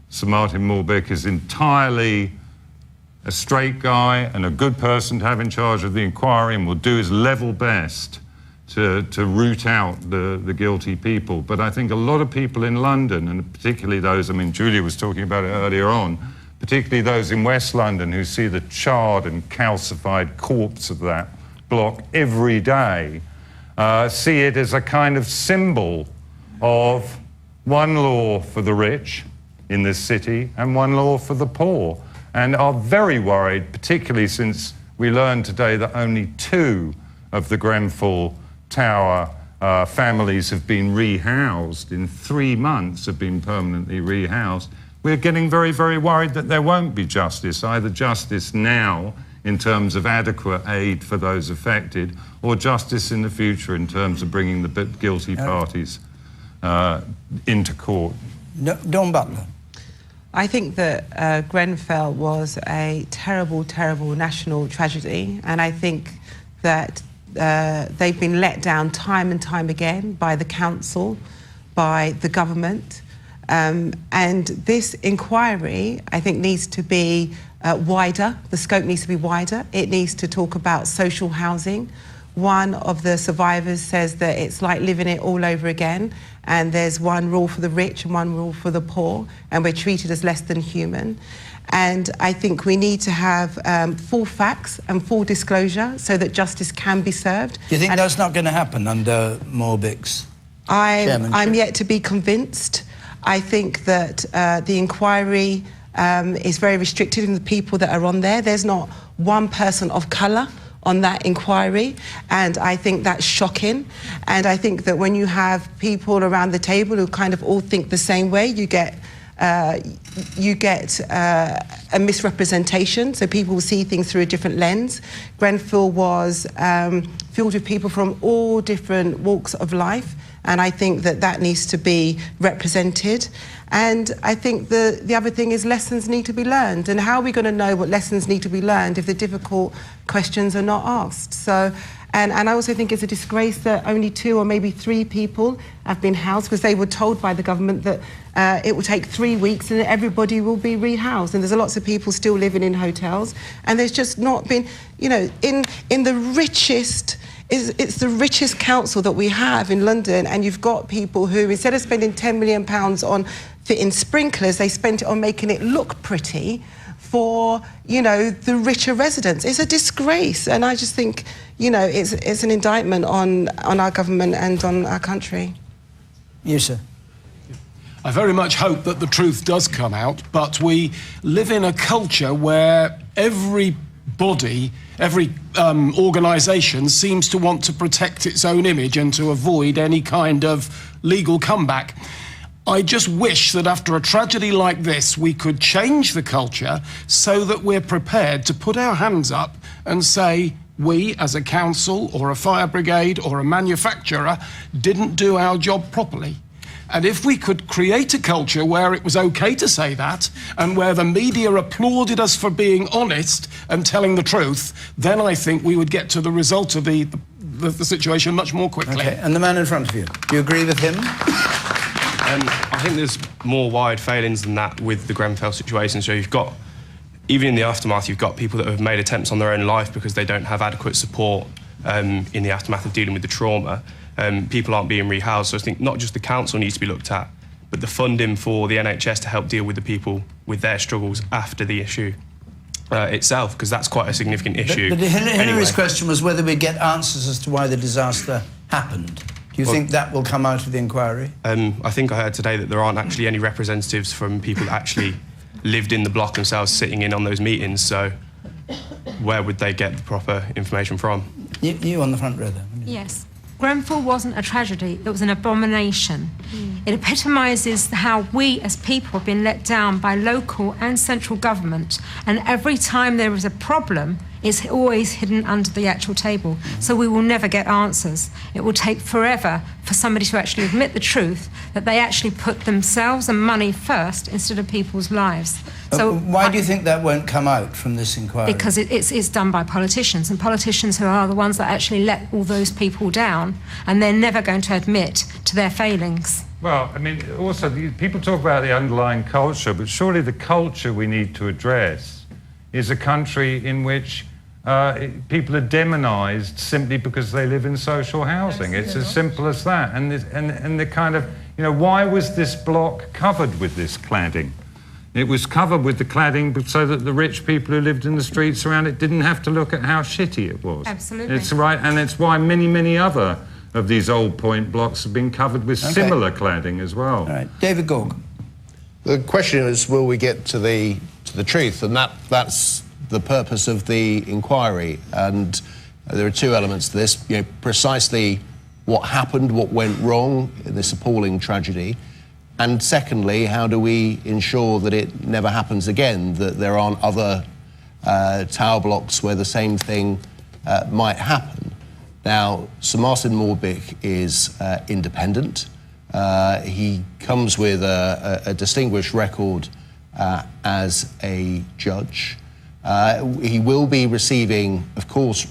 Sir Martin Morbeck is entirely a straight guy and a good person to have in charge of the inquiry and will do his level best to root out the guilty people. But I think a lot of people in London, and particularly those, I mean, Julia was talking about it earlier on, particularly those in West London who see the charred and calcified corpse of that block every day, see it as a kind of symbol of one law for the rich in this city and one law for the poor, and are very worried, particularly since we learned today that only 2 of the Grenfell Tower families have been rehoused. In 3 months have been permanently rehoused. We're getting very, very worried that there won't be justice, either justice now in terms of adequate aid for those affected, or justice in the future in terms of bringing the guilty parties into court. Dawn Butler. I think that Grenfell was a terrible, terrible national tragedy, and I think that they've been let down time and time again by the council, by the government, and this inquiry, I think, needs to be wider. The scope needs to be wider. It needs to talk about social housing. One of the survivors says that it's like living it all over again, and there's one rule for the rich and one rule for the poor, and we're treated as less than human. And I think we need to have full facts and full disclosure so that justice can be served. Do you think that's not going to happen under Morbick's chairmanship? I'm yet to be convinced. I think that the inquiry is very restricted in the people that are on there. There's not one person of colour on that inquiry, and I think that's shocking. And I think that when you have people around the table who kind of all think the same way, you get a misrepresentation, so people will see things through a different lens. Grenfell was filled with people from all different walks of life, and I think that that needs to be represented. And I think the other thing is lessons need to be learned. And how are we going to know what lessons need to be learned if the difficult questions are not asked? So, and I also think it's a disgrace that only 2 or maybe 3 people have been housed, because they were told by the government that it will take 3 weeks and everybody will be rehoused. And there's lots of people still living in hotels. And there's just not been, you know, in the richest... It's the richest council that we have in London, and you've got people who, instead of spending £10 million on fitting sprinklers, they spent it on making it look pretty for, you know, the richer residents. It's a disgrace, and I just think, you know, it's an indictment on our government and on our country. You, sir. I very much hope that the truth does come out, but we live in a culture where every organisation seems to want to protect its own image and to avoid any kind of legal comeback. I just wish that after a tragedy like this, we could change the culture so that we're prepared to put our hands up and say, we, as a council or a fire brigade or a manufacturer, didn't do our job properly. And if we could create a culture where it was okay to say that, and where the media applauded us for being honest and telling the truth, then I think we would get to the result of the situation much more quickly. Okay, and the man in front of you, do you agree with him? I think there's more wide failings than that with the Grenfell situation. So you've got, even in the aftermath, you've got people that have made attempts on their own life because they don't have adequate support in the aftermath of dealing with the trauma. People aren't being rehoused, so I think not just the council needs to be looked at, but the funding for the NHS to help deal with the people with their struggles after the issue itself, because that's quite a significant issue. But Hillary's question was whether we get answers as to why the disaster happened. Do you think that will come out of the inquiry? I think I heard today that there aren't actually any representatives from people that actually lived in the block themselves sitting in on those meetings, so where would they get the proper information from? You on the front row there. Yes. Grenfell wasn't a tragedy, it was an abomination. It epitomises how we as people have been let down by local and central government, and every time there is a problem, it's always hidden under the actual table. So we will never get answers. It will take forever for somebody to actually admit the truth, that they actually put themselves and money first instead of people's lives. So why do you think that won't come out from this inquiry? Because it's done by politicians, and politicians who are the ones that actually let all those people down, and they're never going to admit to their failings. Well, I mean, also, people talk about the underlying culture, but surely the culture we need to address is a country in which people are demonised simply because they live in social housing. It's as simple as that. And the kind of, you know, why was this block covered with this cladding? It was covered with the cladding so that the rich people who lived in the streets around it didn't have to look at how shitty it was. Absolutely. It's right, and it's why many, many other of these old point blocks have been covered with similar cladding as well. All right, David Gorg. The question is, will we get to the truth? And that's the purpose of the inquiry. And there are two elements to this. You know, precisely what happened, what went wrong in this appalling tragedy. And secondly, how do we ensure that it never happens again, that there aren't other tower blocks where the same thing might happen? Now, Sir Martin Morbick is independent. He comes with a distinguished record as a judge. He will be receiving, of course,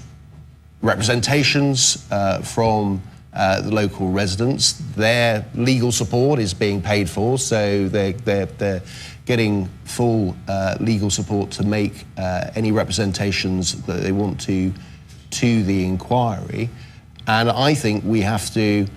representations from the local residents. Their legal support is being paid for, so they're getting full legal support to make any representations that they want to the inquiry. And I think we have to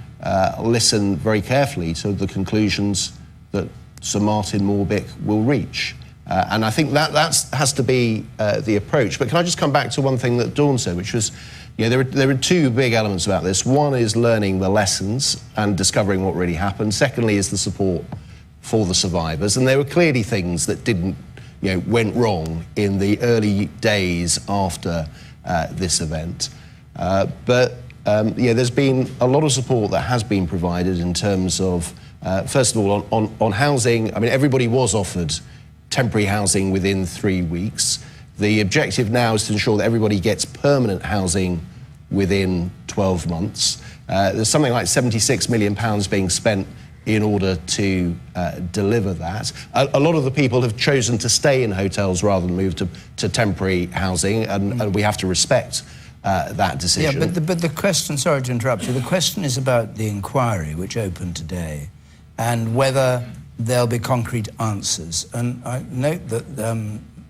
listen very carefully to the conclusions that Sir Martin Morbick will reach. And I think that has to be the approach. But can I just come back to one thing that Dawn said, which was, you know, there are two big elements about this. One is learning the lessons and discovering what really happened. Secondly is the support for the survivors. And there were clearly things that went wrong in the early days after this event. There's been a lot of support that has been provided in terms of, first of all, on housing. I mean, everybody was offered temporary housing within 3 weeks. The objective now is to ensure that everybody gets permanent housing within 12 months. There's something like £76 million being spent in order to deliver that. A lot of the people have chosen to stay in hotels rather than move to temporary housing, and we have to respect that decision. Yeah, but the question, sorry to interrupt you, the question is about the inquiry which opened today and whether there'll be concrete answers. And I note that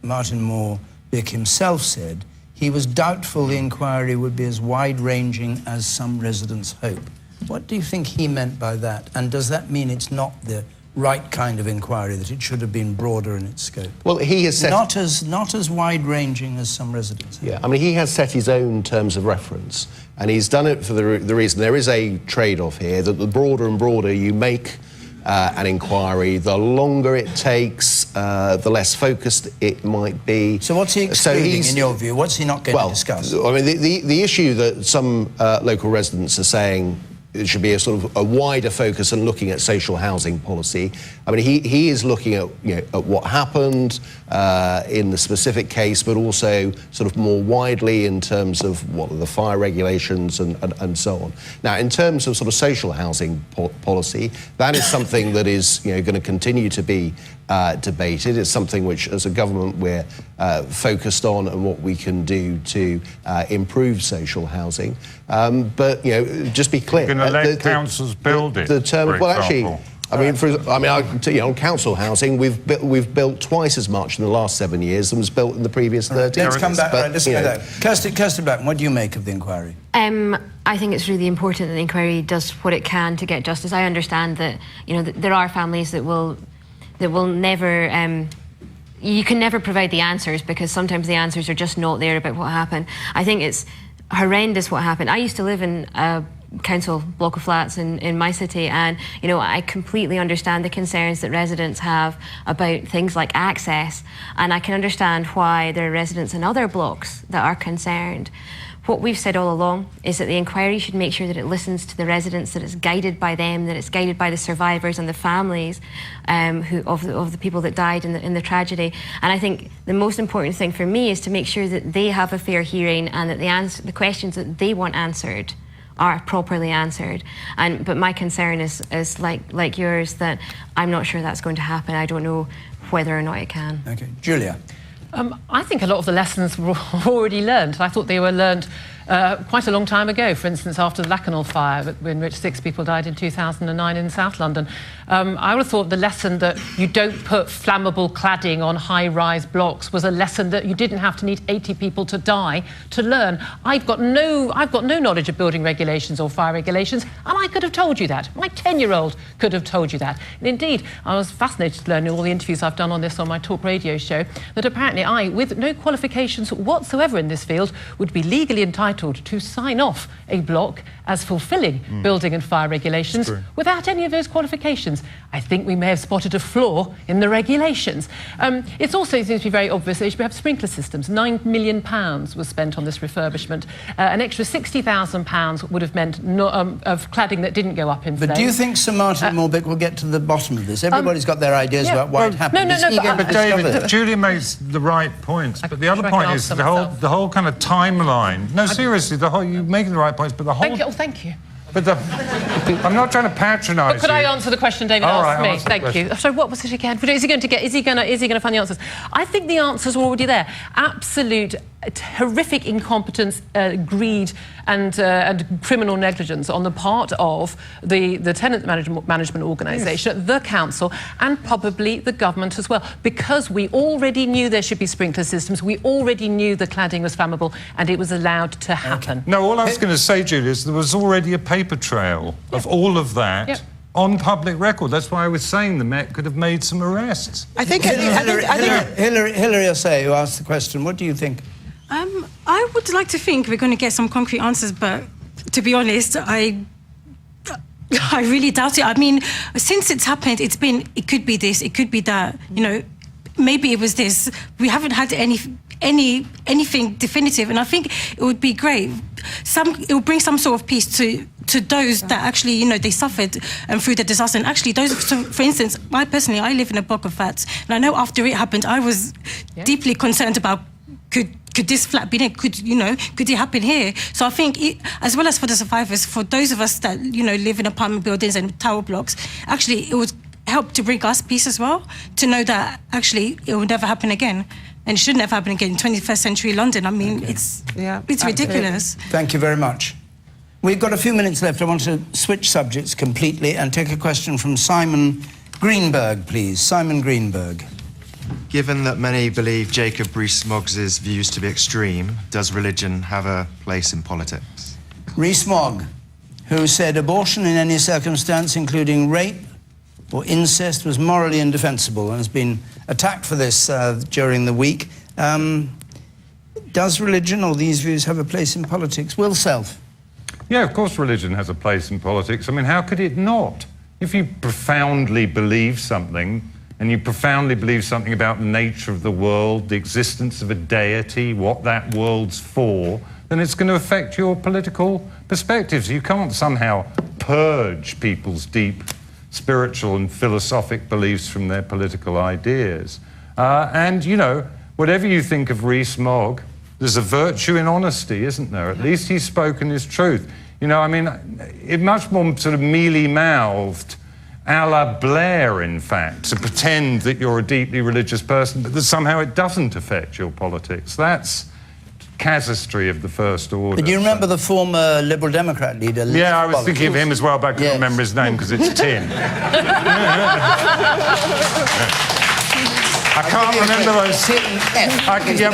Martin Morbick himself said he was doubtful the inquiry would be as wide-ranging as some residents hope. What do you think he meant by that? And does that mean it's not the right kind of inquiry, that it should have been broader in its scope? Well, he has set... Not as wide-ranging as some residents hope. Yeah, I mean, he has set his own terms of reference, and he's done it for the reason there is a trade-off here, that the broader and broader you make an inquiry, the longer it takes, the less focused it might be. So what's he excluding, in your view? What's he not going to discuss? I mean, the issue that some local residents are saying it should be a sort of a wider focus and looking at social housing policy. I mean, he is looking at, at what happened in the specific case, but also sort of more widely in terms of what are the fire regulations and so on. Now, in terms of sort of social housing policy, that is something that is going to continue to be debated. It's something which, as a government, we're focused on and what we can do to improve social housing. But just be clear. You're going to let councils build it. The term, well, actually, on council housing, we've built twice as much in the last 7 years than was built in the previous 13. Let's come back. Let's go there. Kirsty Blackman, what do you make of the inquiry? I think it's really important that the inquiry does what it can to get justice. I understand that that there are families that will never. You can never provide the answers because sometimes the answers are just not there about what happened. I think it's horrendous what happened. I used to live in a council block of flats in my city, and I completely understand the concerns that residents have about things like access, and I can understand why there are residents in other blocks that are concerned. What we've said all along is that the inquiry should make sure that it listens to the residents, that it's guided by them, that it's guided by the survivors and the families of the people that died in the tragedy. And I think the most important thing for me is to make sure that they have a fair hearing and that the questions that they want answered are properly answered. But my concern is like yours, that I'm not sure that's going to happen. I don't know whether or not it can. Okay, Julia. I think a lot of the lessons were already learned. I thought they were learned quite a long time ago. For instance, after the Lakanal fire, in which 6 people died in 2009 in South London. I would have thought the lesson that you don't put flammable cladding on high-rise blocks was a lesson that you didn't have to need 80 people to die to learn. I've got no knowledge of building regulations or fire regulations, and I could have told you that. My 10-year-old could have told you that. And indeed, I was fascinated to learn in all the interviews I've done on this on my talk radio show that apparently I, with no qualifications whatsoever in this field, would be legally entitled entitled to sign off a block as fulfilling building and fire regulations without any of those qualifications. I think we may have spotted a flaw in the regulations. It also seems to be very obvious that they should have sprinkler systems. £9 million was spent on this refurbishment. An extra £60,000 would have meant of cladding that didn't go up in flames. But do you think Sir Martin Morbeck will get to the bottom of this? Everybody's got their ideas about why it happened. But David, Julia makes the right points. But the other point is the whole kind of timeline. No, seriously, you're making the right points, but the whole... Thank you. But I'm not trying to patronise you. Could I answer the question David asked me? Thank you. So what was it again? Is he going to find the answers? I think the answers are already there. Absolute horrific incompetence, greed and criminal negligence on the part of the tenant management organisation, the council and probably the government as well, because we already knew there should be sprinkler systems, we already knew the cladding was flammable and it was allowed to happen. No, all I was going to say, Julia, is there was already a paper trail of all of that on public record. That's why I was saying the Met could have made some arrests. I think Hilary Osei, who asked the question, what do you think? I would like to think we're going to get some concrete answers, but to be honest, I really doubt it. I mean, since it's happened, it could be this, it could be that. You know, maybe it was this. We haven't had anything definitive, and I think it would be great. It will bring some sort of peace to those that actually, you know, they suffered through the disaster. And actually, those, for instance, I live in a block of flats, and I know after it happened, I was deeply concerned about could this flat be there? Could it happen here? So I think, as well as for the survivors, for those of us that, you know, live in apartment buildings and tower blocks, actually it would help to bring us peace as well, to know that actually it will never happen again. And it shouldn't have happened again in 21st century London. I mean, it's ridiculous. Thank you very much. We've got a few minutes left. I want to switch subjects completely and take a question from Simon Greenberg, please. Simon Greenberg. Given that many believe Jacob Rees-Mogg's views to be extreme, does religion have a place in politics? Rees Mogg, who said abortion in any circumstance, including rape or incest, was morally indefensible and has been attacked for this during the week. Does religion or these views have a place in politics? Will Self? Yeah, of course religion has a place in politics. I mean, how could it not? If you profoundly believe something, and you profoundly believe something about the nature of the world, the existence of a deity, what that world's for, then it's going to affect your political perspectives. You can't somehow purge people's deep spiritual and philosophic beliefs from their political ideas. And, you know, whatever you think of Rees Mogg, there's a virtue in honesty, isn't there? At least he's spoken his truth. You know, I mean, it's much more sort of mealy-mouthed, a la Blair, in fact, to pretend that you're a deeply religious person, but that somehow it doesn't affect your politics. That's casuistry of the first order. But do you remember the former Liberal Democrat leader? Yeah, I was thinking of him as well, but I couldn't remember his name because it's Tim. I can't remember those. Tim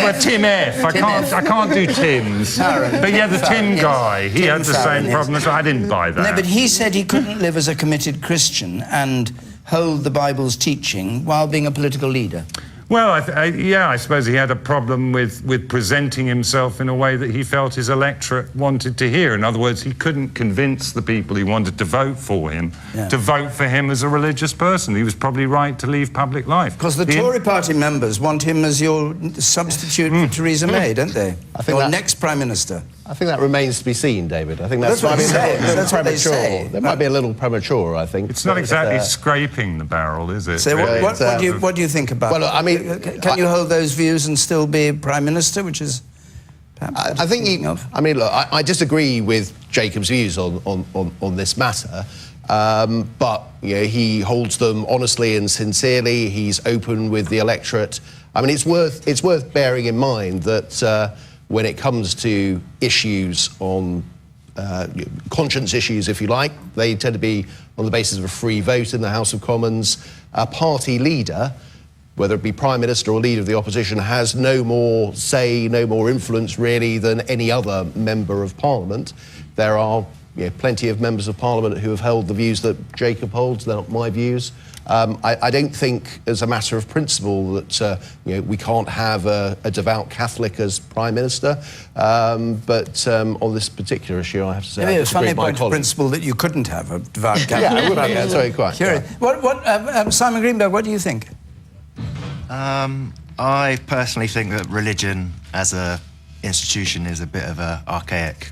F. Tim F. I can't do Tim's. But yeah, the Tim guy, he had the same problem as I didn't buy that. No, but he said he couldn't live as a committed Christian and hold the Bible's teaching while being a political leader. Well, I suppose he had a problem with presenting himself in a way that he felt his electorate wanted to hear. In other words, he couldn't convince the people he wanted to vote for him to vote for him as a religious person. He was probably right to leave public life. Because the Tory party members want him as your substitute for Theresa May, don't they? I think your next Prime Minister. I think that remains to be seen, David. I think that's what they say. That's premature. That might be a little premature, I think. It's not exactly scraping the barrel, is it? So what do you think about well, I mean, can you hold those views and still be Prime Minister, which is perhaps I think I mean, look, I disagree with Jacob's views on this matter, but you know, he holds them honestly and sincerely. He's open with the electorate. I mean, it's worth bearing in mind that when it comes to issues on conscience issues, if you like, they tend to be on the basis of a free vote in the House of Commons. A party leader, whether it be Prime Minister or Leader of the Opposition, has no more say, no more influence really than any other Member of Parliament. There are plenty of Members of Parliament who have held the views that Jacob holds. They're not my views. I don't think, as a matter of principle, that we can't have a devout Catholic as Prime Minister. But on this particular issue, I have to say, Maybe I a funny disagree with my point of colleague. principle that you couldn't have a devout Catholic. Yeah, it would be. Yeah, sorry, quite. Curious. Yeah. Simon Greenberg, what do you think? I personally think that religion as a institution is a bit of an archaic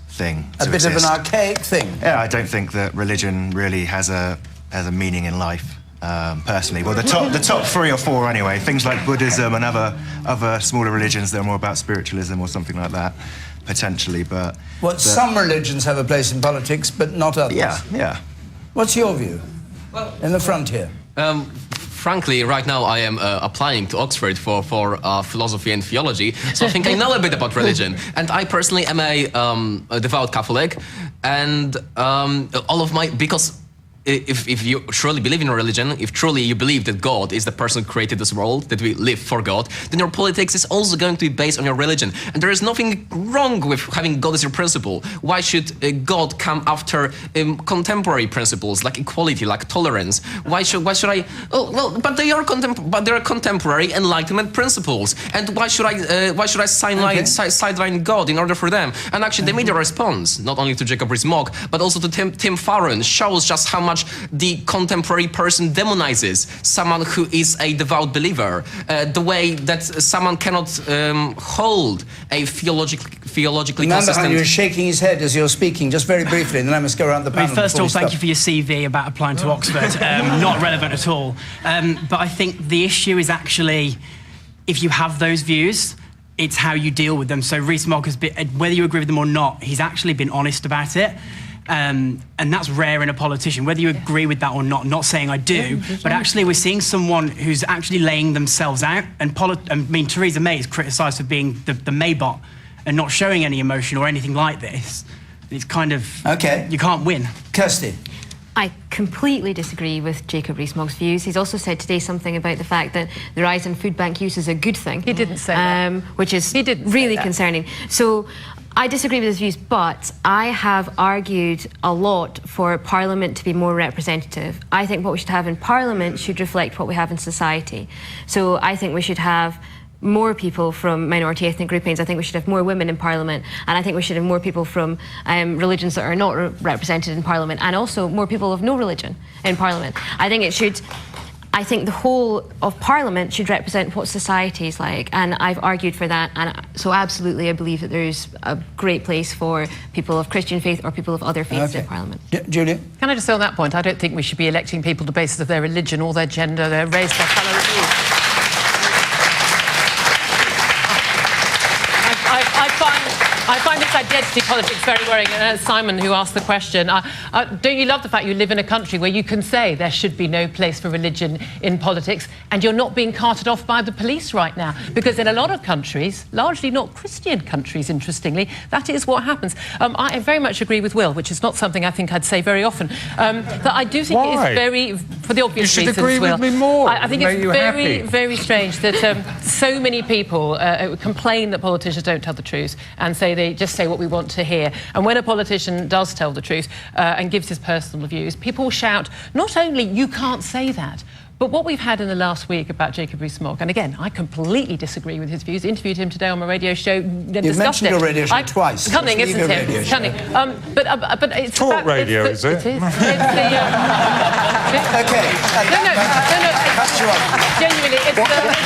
thing. A bit of an archaic thing? Yeah, I don't think that religion really has a meaning in life, personally. Well, the top 3 or 4 anyway. Things like Buddhism and other smaller religions that are more about spiritualism or something like that, potentially. But some religions have a place in politics, but not others. Yeah. What's your view? In the front here. Frankly, right now I am applying to Oxford for philosophy and theology, so I think I know a bit about religion. And I personally am a devout Catholic, and because if you truly believe in a religion, if truly you believe that God is the person who created this world, that we live for God, then your politics is also going to be based on your religion. And there is nothing wrong with having God as your principle. Why should God come after contemporary principles like equality, like tolerance? Why should I? Oh well, but they are contemporary Enlightenment principles. And why should I sideline God in order for them? And actually, they made a response not only to Jacob Rees Mogg, but also to Tim Farron. Shows just how much the contemporary person demonizes someone who is a devout believer. The way that someone cannot hold a theologically Remember consistent... how you're shaking his head as you're speaking, just very briefly, and then I must go around the panel. First of all, thank you for your CV about applying to Oxford. Not relevant at all. But I think the issue is actually, if you have those views, it's how you deal with them. So Rees Mogg has been, whether you agree with them or not, he's actually been honest about it. And that's rare in a politician, whether you agree with that or not. Not saying I do, but actually we're seeing someone who's actually laying themselves out. And I mean, Theresa May is criticised for being the Maybot and not showing any emotion or anything like this. It's kind of... Okay. You can't win. Kirsty. I completely disagree with Jacob Rees Mogg's views. He's also said today something about the fact that the rise in food bank use is a good thing. He didn't say that. Which is really concerning. So I disagree with his views, but I have argued a lot for Parliament to be more representative. I think what we should have in Parliament should reflect what we have in society. So I think we should have more people from minority ethnic groupings. I think we should have more women in Parliament, and I think we should have more people from religions that are not represented in Parliament, and also more people of no religion in Parliament. I think the whole of Parliament should represent what society is like, and I've argued for that, and so absolutely I believe that there's a great place for people of Christian faith or people of other faiths in Parliament. Julia? Can I just say on that point, I don't think we should be electing people on the basis of their religion or their gender, their race, their colour at all. I find this identity politics very worrying. And Simon, who asked the question, don't you love the fact you live in a country where you can say there should be no place for religion in politics, and you're not being carted off by the police right now? Because in a lot of countries, largely not Christian countries, interestingly, that is what happens. I very much agree with Will, which is not something I think I'd say very often. That I do think it is very, for the obvious reasons, agree Will. with me more. I think it's very, very strange that so many people complain that politicians don't tell the truth and say they just say what we want to hear. And when a politician does tell the truth and gives his personal views, people shout, not only you can't say that, but what we've had in the last week about Jacob Rees Mogg, and again, I completely disagree with his views. Interviewed him today on my radio show. You've mentioned your radio show twice. Cunning, isn't it? Cunning. But it's talk radio, is it? It is. Okay. Genuinely, it's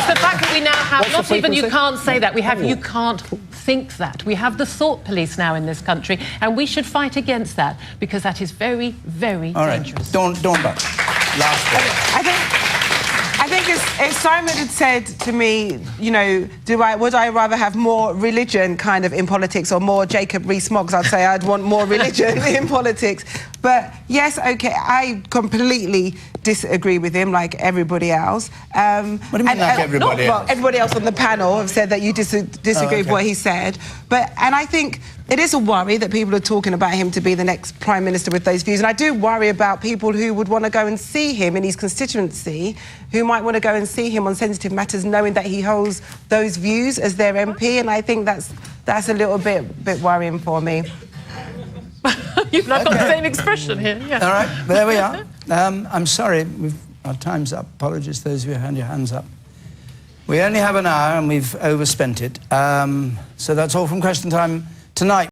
the fact that we now have not even you can't say that. We have you can't think that. We have the thought police now in this country, and we should fight against that because that is very, very dangerous. Dawn Buck. Last word. I think as Simon had said to me, you know, would I rather have more religion kind of in politics or more Jacob Rees Moggs? I'd say I'd want more religion in politics. But yes, okay, I completely disagree with him, like everybody else. What do you mean, like everybody else? Well, everybody else on the panel have said that you disagree with what he said. And I think it is a worry that people are talking about him to be the next Prime Minister with those views. And I do worry about people who would want to go and see him in his constituency, who might want to go and see him on sensitive matters, knowing that he holds those views as their MP. And I think that's a little bit worrying for me. You've got the same expression here. Yeah. All right, there we are. I'm sorry, Our time's up. Apologies to those of you who had your hands up. We only have an hour and we've overspent it. So that's all from Question Time tonight.